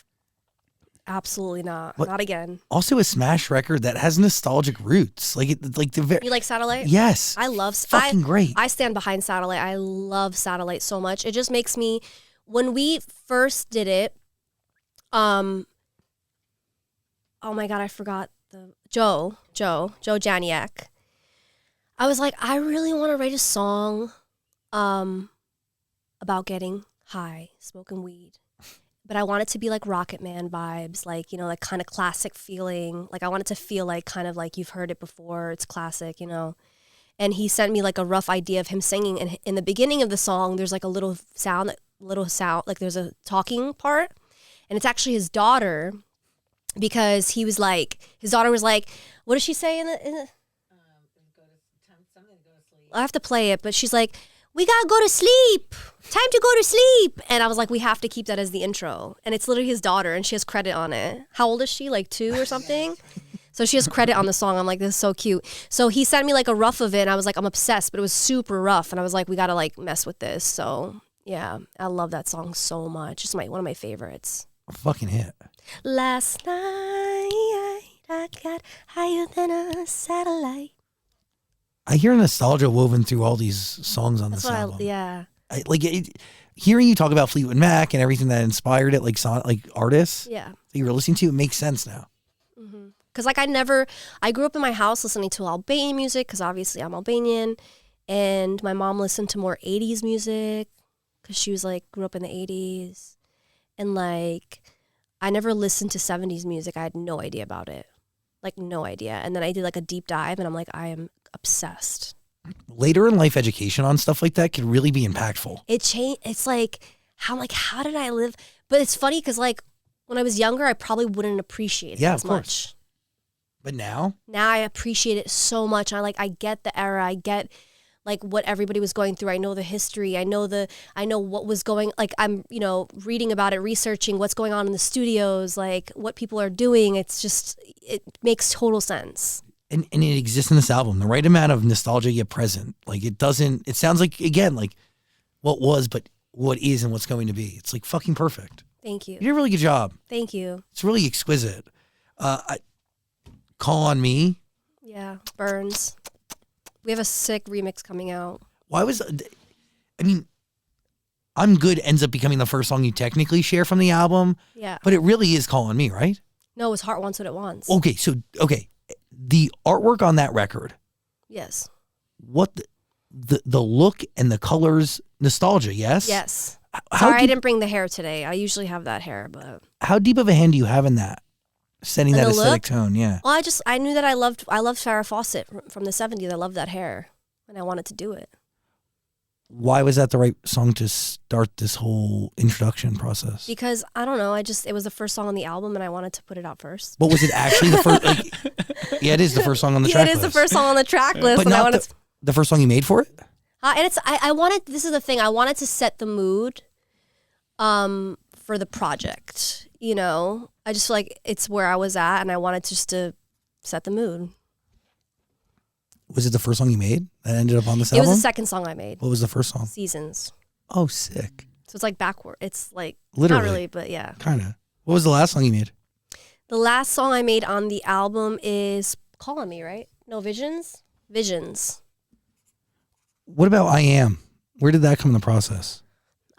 absolutely not. Not again. Also a smash record that has nostalgic roots. Like You like Satellite? Yes. I love fucking great. I stand behind Satellite. I love Satellite so much. It just makes me, when we first did it, oh my God, I forgot Joe Janiak. I was like, I really want to write a song about getting high, smoking weed. But I want it to be like Rocket Man vibes, like, you know, like kind of classic feeling. Like I want it to feel like kind of like you've heard it before. It's classic, you know. And he sent me like a rough idea of him singing. And in the beginning of the song, there's like a little sound, like there's a talking part. And it's actually his daughter, because he was like, his daughter was like, what does she say in the I have to play it, but she's like, we gotta go to sleep. Time to go to sleep. And I was like, we have to keep that as the intro. And it's literally his daughter, and she has credit on it. How old is she? Like 2 or something? So she has credit on the song. I'm like, this is so cute. So he sent me like a rough of it, and I was like, I'm obsessed, but it was super rough. And I was like, we gotta like mess with this. So yeah, I love that song so much. It's one of my favorites. A fucking hit. Last night I got higher than a satellite. I hear nostalgia woven through all these songs on this album. Yeah. Hearing you talk about Fleetwood Mac and everything that inspired it, like artists Yeah. that you were listening to, it makes sense now. Because like I grew up in my house listening to Albanian music, because obviously I'm Albanian, and my mom listened to more 80s music because she was like, grew up in the 80s. And like, I never listened to 70s music. I had no idea about it. Like no idea. And then I did like a deep dive, and I'm like, I am obsessed. Later in life education on stuff like that could really be impactful. It's like, how did I live? But it's funny because like when I was younger, I probably wouldn't appreciate it as much. But now I appreciate it so much. I get the era. I get like what everybody was going through. I know the history. I know what was going, like I'm, you know, reading about it, researching what's going on in the studios, like what people are doing. It's just, it makes total sense. And it exists in this album, the right amount of nostalgia yet present. Like it sounds like, again, like what was, but what is and what's going to be. It's like fucking perfect. Thank you. You did a really good job. Thank you. It's really exquisite. Call on Me. Yeah, Burns. We have a sick remix coming out. I'm Good ends up becoming the first song you technically share from the album. Yeah. But it really is Call on Me, right? No, it was Heart Wants What It Wants. Okay, so the artwork on that record, Yes. what the look and the colors, nostalgia, yes? Yes. How Sorry, I deep, didn't bring the hair today. I usually have that hair, but how deep of a hand do you have in that? Setting And that the aesthetic look? tone, yeah. well, I knew that I loved Farrah Fawcett from the 70s. I loved that hair, and I wanted to do it. Why was that the right song to start this whole introduction process? Because I don't know, it was the first song on the album, and I wanted to put it out first. But was it actually the first? Like, yeah, it is the first song on the Yeah, track it list. is the first song on the track list, But and I not wanted. the first song you made for it? And it's I wanted. This is the thing. I wanted to set the mood, for the project. You know, I just feel like it's where I was at, and I wanted just to set the mood. Was it the first song you made that ended up on this It album? was the second song I made. What was the first song? Seasons. Oh, sick. So it's like backward. It's like Literally. not really, but yeah. Kind of. What was the last song you made? The last song I made on the album is Call on Me, right? No, Visions? Visions. What about I Am? Where did that come in the process?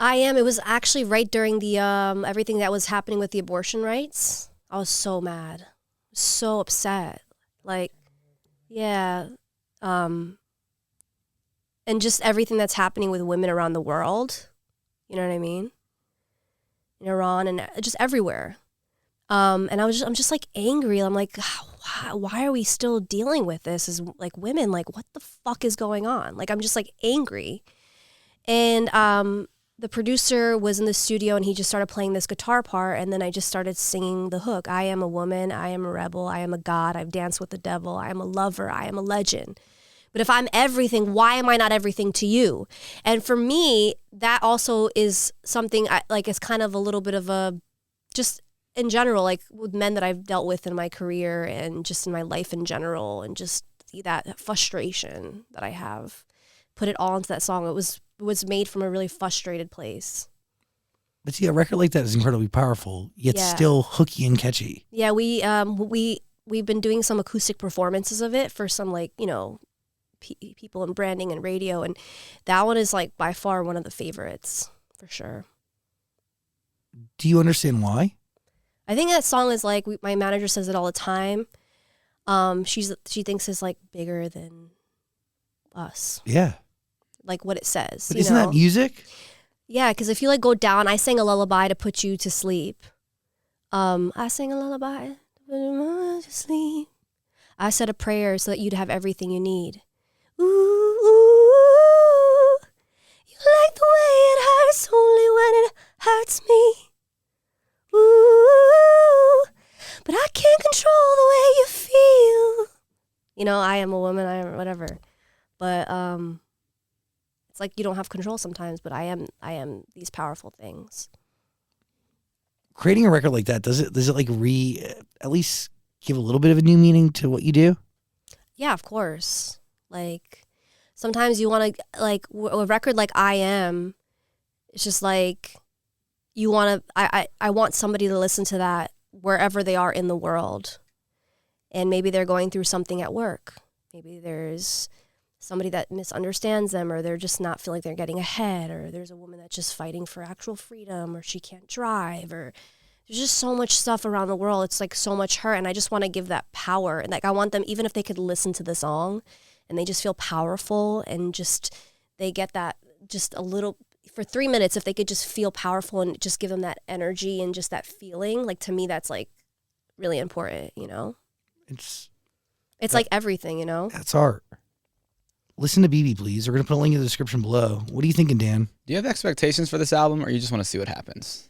It was actually right during the everything that was happening with the abortion rights. I was so mad. So upset. Like, yeah. And just everything that's happening with women around the world. You know what I mean? In Iran and just everywhere. And I'm just like angry. I'm like, why are we still dealing with this as like women? Like, what the fuck is going on? Like, I'm just like angry. And the producer was in the studio and he just started playing this guitar part. And then I just started singing the hook. I am a woman. I am a rebel. I am a god. I've danced with the devil. I am a lover. I am a legend. But if I'm everything, why am I not everything to you? And for me, that also is something it's kind of a little bit of a, just in general, like with men that I've dealt with in my career and just in my life in general, and just that frustration that I have, put it all into that song. It was made from a really frustrated place. But see, a record like that is incredibly powerful, yet Yeah. still hooky and catchy. Yeah, we've been doing some acoustic performances of it for some people in branding and radio, and that one is like by far one of the favorites for sure. Do you understand why? I think that song is like my manager says it all the time. She thinks it's like bigger than us, Yeah. like what it says. But you isn't know? that music? Yeah, because if you like go down, I sang a lullaby to put you to sleep. I sang a lullaby to put you to sleep. I said a prayer so that you'd have everything you need. Ooh, ooh, you like the way it hurts only when it hurts me. Ooh, but I can't control the way you feel. You know, I am a woman, I am whatever. But it's like you don't have control sometimes, but I am these powerful things. Creating a record like that, does it like at least give a little bit of a new meaning to what you do? Yeah, of course. Like sometimes you want to a record like I Am. It's just like you want to. I want somebody to listen to that wherever they are in the world, and maybe they're going through something at work. Maybe there's somebody that misunderstands them, or they're just not feeling like they're getting ahead, or there's a woman that's just fighting for actual freedom, or she can't drive, or there's just so much stuff around the world. It's like so much hurt, and I just want to give that power. And like I want them, even if they could listen to the song and they just feel powerful and just they get that just a little for 3 minutes, if they could just feel powerful and just give them that energy and just that feeling, like to me that's like really important, you know? It's like everything, you know? That's art. Listen to Bebe, please. We're going to put a link in the description below. What are you thinking, Dan? Do you have expectations for this album, or you just want to see what happens?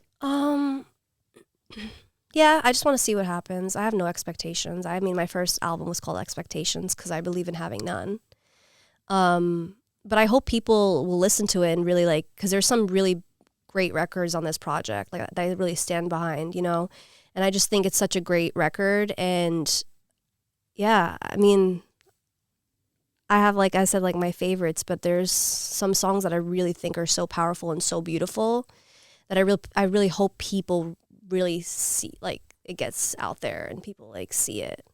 Yeah, I just want to see what happens. I have no expectations. I mean, my first album was called Expectations because I believe in having none. But I hope people will listen to it and really because there's some really great records on this project that I really stand behind, you know? And I just think it's such a great record. And yeah, I mean, I have, like I said, my favorites, but there's some songs that I really think are so powerful and so beautiful that I really hope people really see, it gets out there and people see it,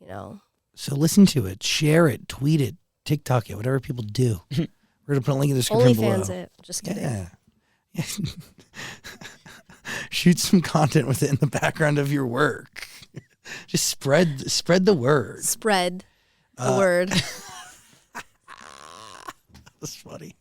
you know? So listen to it, share it, tweet it, TikTok it, whatever people do. We're going to put a link in the description below. OnlyFans it. Just kidding. Yeah. Share shoot some content with it in the background of your work. Just spread the word. Spread the word. That's funny.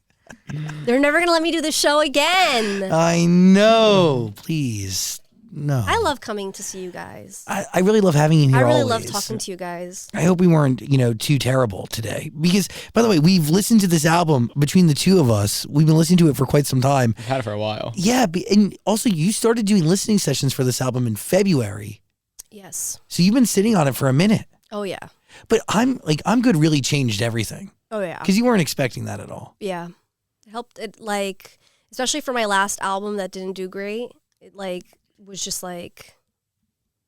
They're never going to let me do the show again. I know. Please. No. I love coming to see you guys. I really love having you here. I really always. love talking to you guys. I hope we weren't, too terrible today. Because, by the way, we've listened to this album between the two of us. We've been listening to it for quite some time. I've had it for a while. Yeah, and also you started doing listening sessions for this album in February. Yes. So you've been sitting on it for a minute. Oh, yeah. But I'm Good really changed everything. Oh, yeah. Because you weren't expecting that at all. Yeah. It helped, especially for my last album that didn't do great, it, was just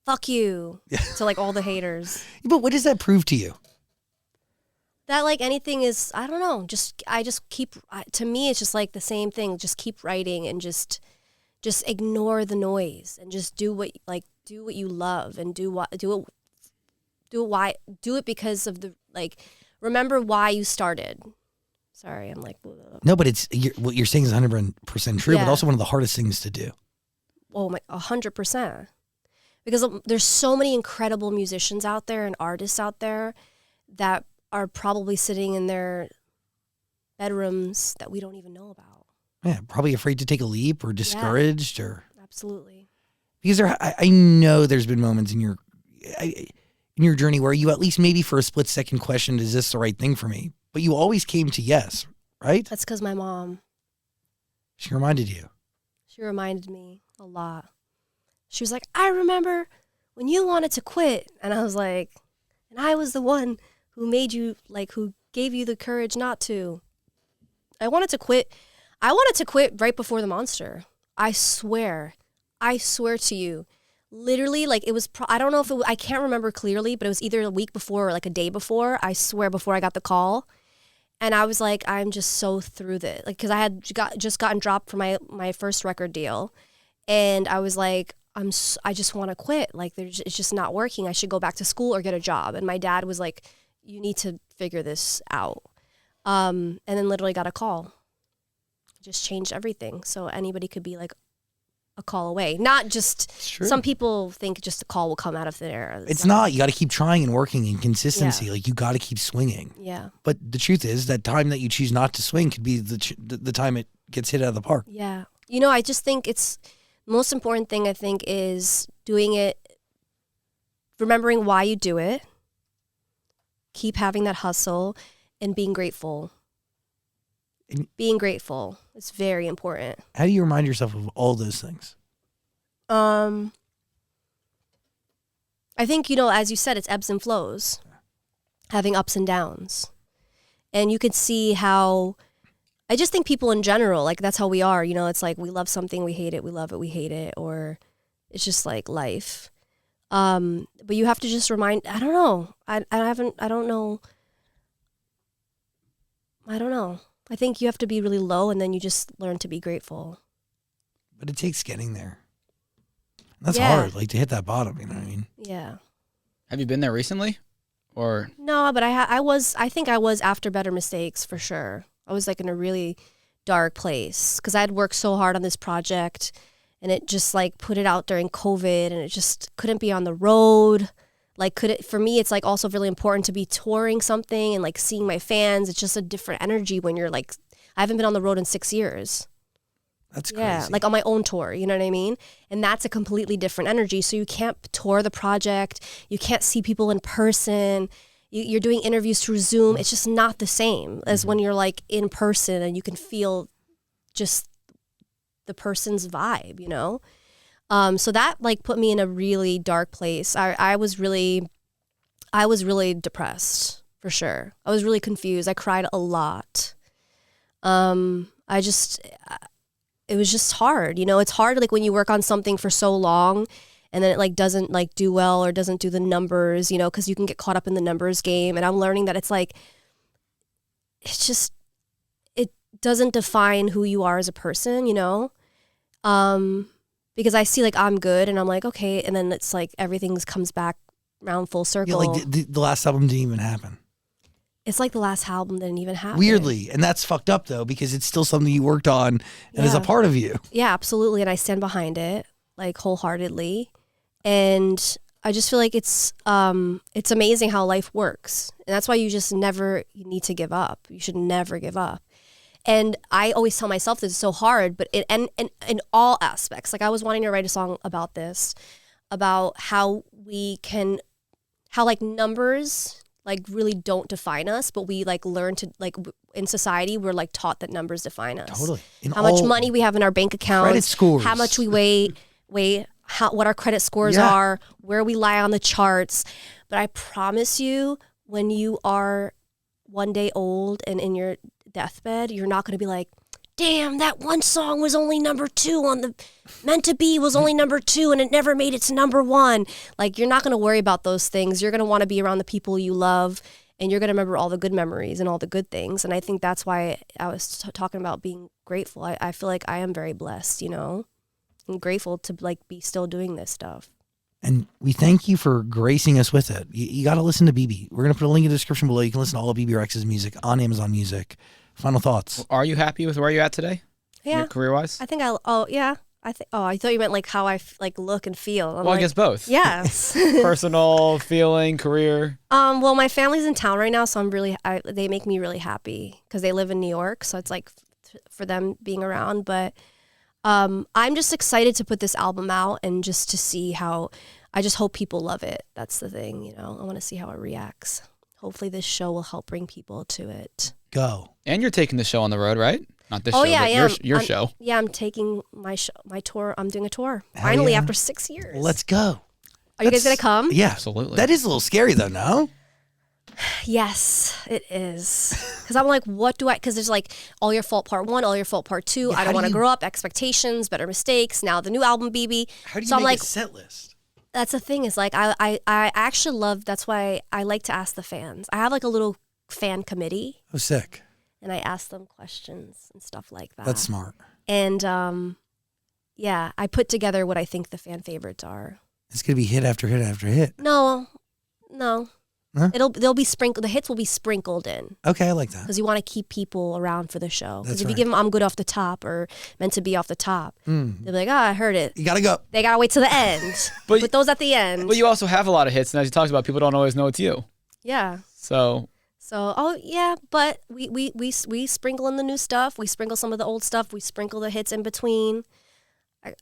fuck you to all the haters. But what does that prove to you? That anything is, I don't know, I just keep, to me it's just the same thing, just keep writing and just ignore the noise and just do what you love and do it because of the, remember why you started. Sorry, I'm blah, blah, blah. No, but what you're saying is 100% true, Yeah. but also one of the hardest things to do. Oh my, 100%. Because there's so many incredible musicians out there and artists out there that are probably sitting in their bedrooms that we don't even know about. Yeah, probably afraid to take a leap or discouraged or. Absolutely. Because I know there's been moments in your journey where you at least maybe for a split second questioned, is this the right thing for me? But you always came to yes, right? That's because my mom. She reminded you. She reminded me a lot. She was like, I remember when you wanted to quit. And I was like, and I was the one who made you, who gave you the courage not to. I wanted to quit. I wanted to quit right before the monster. I swear to you. Literally, it was, I don't know if I can't remember clearly, but it was either a week before or a day before. I swear before I got the call. And I was like, I'm just so through this. Because I had just gotten dropped from my first record deal. And I was like, I just want to quit. It's just not working. I should go back to school or get a job. And my dad was like, you need to figure this out. And then literally got a call. Just changed everything. So anybody could be a call away. Not just, some people think just a call will come out of thin air. It's not. You got to keep trying and working and consistency. Yeah. You got to keep swinging. Yeah. But the truth is that time that you choose not to swing could be the time it gets hit out of the park. Yeah. I just think it's the most important thing, I think, is doing it, remembering why you do it, keep having that hustle, and being grateful. Being grateful is very important. How do you remind yourself of all those things? I think, as you said, it's ebbs and flows, having ups and downs. And you could see how, I just think people in general, that's how we are, it's we love something, we hate it, we love it, we hate it, or it's just life. But you have to just remind, I don't know. I don't know. I think you have to be really low and then you just learn to be grateful. But it takes getting there. That's Yeah. hard, to hit that bottom, you know what I mean? Yeah. Have you been there recently? Or No, but I think I was after Better Mistakes for sure. I was in a really dark place because I had worked so hard on this project and it just put it out during COVID and it just couldn't be on the road. For me, it's also really important to be touring something and seeing my fans. It's just a different energy when you're I haven't been on the road in 6 years. That's crazy. Yeah, on my own tour, you know what I mean? And that's a completely different energy. So you can't tour the project. You can't see people in person. You're doing interviews through Zoom. It's just not the same as when you're in person and you can feel just the person's vibe, So that put me in a really dark place. I was really depressed for sure. I was really confused. I cried a lot. It was just hard. It's hard when you work on something for so long and then it doesn't do well or doesn't do the numbers, because you can get caught up in the numbers game. And I'm learning that it's it doesn't define who you are as a person, because I see I'm good and I'm okay. And then it's everything comes back around full circle. Yeah, the last album didn't even happen. It's the last album didn't even happen. Weirdly. And that's fucked up though, because it's still something you worked on and is a part of you. Yeah, absolutely. And I stand behind it. like wholeheartedly. And I just feel like it's amazing how life works. And that's why you need to give up. You should never give up. And I always tell myself this is so hard, but in all aspects, like I was wanting to write a song about this, about how like numbers like really don't define us, but we like learn to like in society, we're like taught that numbers define us. Totally. How much money we have in our bank accounts, credit scores, how much we weigh, what our credit scores are, where we lie on the charts. But I promise you, when you are one day old and in your deathbed, you're not going to be like, damn, that one song was only number 2 on the Meant to Be was only number 2 and it never made it to number 1. Like, you're not going to worry about those things. You're going to want to be around the people you love, and you're going to remember all the good memories and all the good things. And I think that's why I was talking about being grateful. I feel like I am very blessed, you know. I'm grateful to like be still doing this stuff. And we thank you for gracing us with it. You got to listen to Bebe. We're going to put a link in the description below. You can listen to all of Bebe Rexha's music on Amazon Music. Final thoughts. Are you happy with where you're at today? Yeah. Career-wise? I think I thought you meant like how I like look and feel. I guess both. Yes. Personal, feeling, career. Well, my family's in town right now, so they make me really happy because they live in New York, so it's like for them being around. But I'm just excited to put this album out and just to see how. I just hope people love it. That's the thing, you know. I want to see how it reacts. Hopefully, this show will help bring people to it. Go. And you're taking the show on the road, right? Not this show, but I am. Your show. Yeah, I'm taking my tour. I'm doing a tour. Finally, after 6 years. Let's go. Are you guys going to come? Yeah. Absolutely. That is a little scary, though, no? Yes, it is. Because I'm like, what do I... Because there's like All Your Fault Part 1, All Your Fault Part 2. Yeah, I don't want to grow up. Expectations, Better Mistakes. Now the new album, Bebe. How do you make a set list? That's the thing is like, I actually love... That's why I like to ask the fans. I have like a little fan committee. Oh, sick. And I ask them questions and stuff like that. That's smart. And yeah, I put together what I think the fan favorites are. It's gonna be hit after hit after hit. No. Huh? They'll be sprinkled. The hits will be sprinkled in. Okay, I like that. Because you want to keep people around for the show. Because if right. you give them "I'm Good" off the top or "Meant to Be" off the top, they'll be like, I heard it. You gotta go. They gotta wait till the end. Put those at the end. But you also have a lot of hits, and as you talked about, people don't always know it's you. Yeah. So, but we sprinkle in the new stuff. We sprinkle some of the old stuff. We sprinkle the hits in between.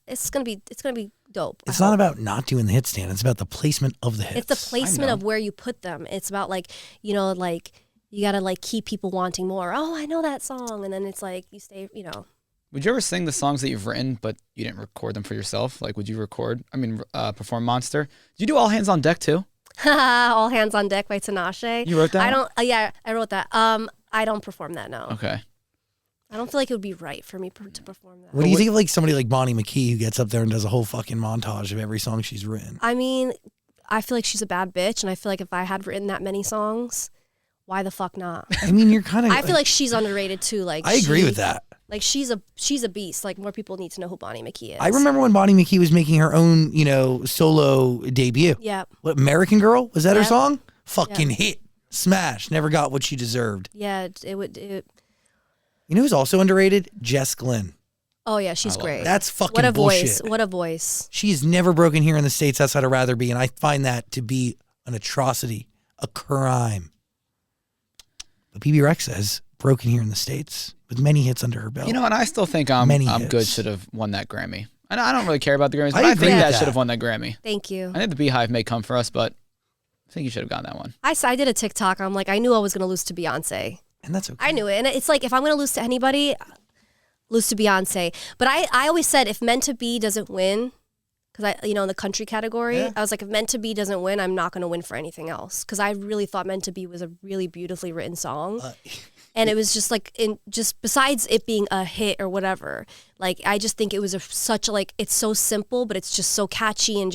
It's gonna be dope. It's not about not doing the hit stand. It's about the placement of the hits. It's the placement of where you put them. It's about like, you know, like you gotta like keep people wanting more. Oh, I know that song, and then it's like you stay, you know. Would you ever sing the songs that you've written, but you didn't record them for yourself? Like, would you perform Monster? Did you do All Hands on Deck too? All Hands on Deck by Tinashe. You wrote that? I wrote that. I don't perform that, no. Okay. I don't feel like it would be right for me to perform that. What do you think of like somebody like Bonnie McKee who gets up there and does a whole fucking montage of every song she's written? I mean, I feel like she's a bad bitch, and I feel like if I had written that many songs, why the fuck not? I mean, you're kind of... I feel like she's underrated too. Like I agree with that. Like she's a beast. Like more people need to know who Bonnie McKee is. I remember when Bonnie McKee was making her own, you know, solo debut. Yeah. What, American Girl? Was that her Yep. song? Fucking hit. Smash. Never got what she deserved. Yeah, You know who's also underrated? Jess Glynn. Oh yeah, she's great. That's fucking what a bullshit. voice! What a voice! She's never broken here in the States outside of Rather Be, and I find that to be an atrocity, a crime. But Bebe Rexha has broken here in the States with many hits under her belt. You know, and I still think I'm Good should have won that Grammy. And I don't really care about the Grammys, but I think that should have won that Grammy. Thank you. I think the Beehive may come for us, but I think you should have gotten that one. I did a TikTok. I'm like, I knew I was going to lose to Beyonce. And that's okay. I knew it. And it's like, if I'm going to lose to anybody, lose to Beyonce. But I always said, if Meant to Be doesn't win, because in the country category, I was like, if Meant to Be doesn't win, I'm not going to win for anything else. Because I really thought Meant to Be was a really beautifully written song. And it was just like, just besides it being a hit or whatever, like, I just think it was it's so simple, but it's just so catchy and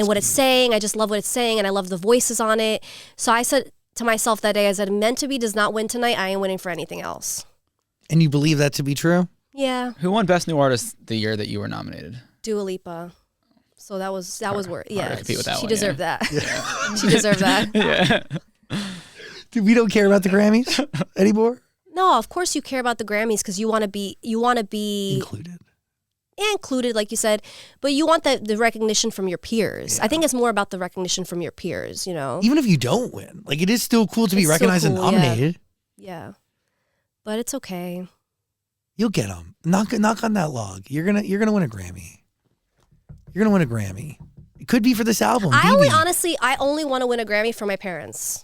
what it's saying. I just love what it's saying, and I love the voices on it. So I said to myself that day, I said, Meant to Be does not win tonight. I ain't winning for anything else. And you believe that to be true? Yeah. Who won Best New Artist the year that you were nominated? Dua Lipa. So that was worth. Yeah, compete with that she one, deserved yeah. that. Yeah. She deserved that. Yeah. Dude, we don't care about the Grammys anymore? No, of course you care about the Grammys because you want to be included. included, like you said, but you want the recognition from your peers. I think it's more about the recognition from your peers, you know? Even if you don't win, like it is still cool to be recognized and nominated. Yeah. But it's okay. You'll get them. Knock on that log. You're gonna win a Grammy. You're gonna win a Grammy. It could be for this album. I only want to win a Grammy for my parents.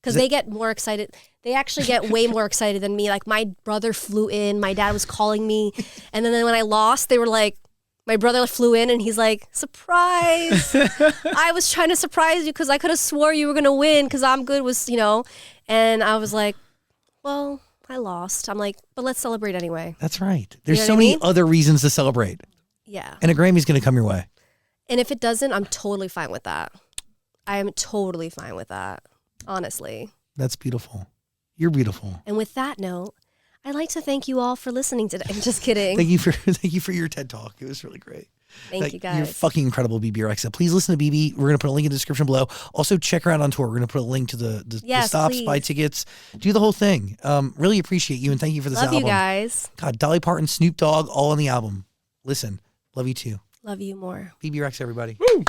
Because they get more excited. They actually get way more excited than me. Like my brother flew in, my dad was calling me. And then when I lost, they were like, my brother flew in and he's like, surprise. I was trying to surprise you because I could have swore you were going to win because I'm good with, you know. And I was like, well, I lost. I'm like, but let's celebrate anyway. That's right. There's You know so many other reasons to celebrate. Yeah. And a Grammy's going to come your way. And if it doesn't, I'm totally fine with that. I am totally fine with that. Honestly. That's beautiful. You're beautiful. And with that note, I'd like to thank you all for listening today. I'm just kidding. Thank you for your TED Talk. It was really great. Thank you guys. You're fucking incredible, Bebe Rexha. Please listen to Bebe. We're going to put a link in the description below. Also, check her out on tour. We're going to put a link to the stops, please. buy tickets, do the whole thing. Really appreciate you and thank you for this album. Love you guys. God, Dolly Parton, Snoop Dogg, all on the album. Listen, love you too. Love you more. Bebe Rexha, everybody. Woo!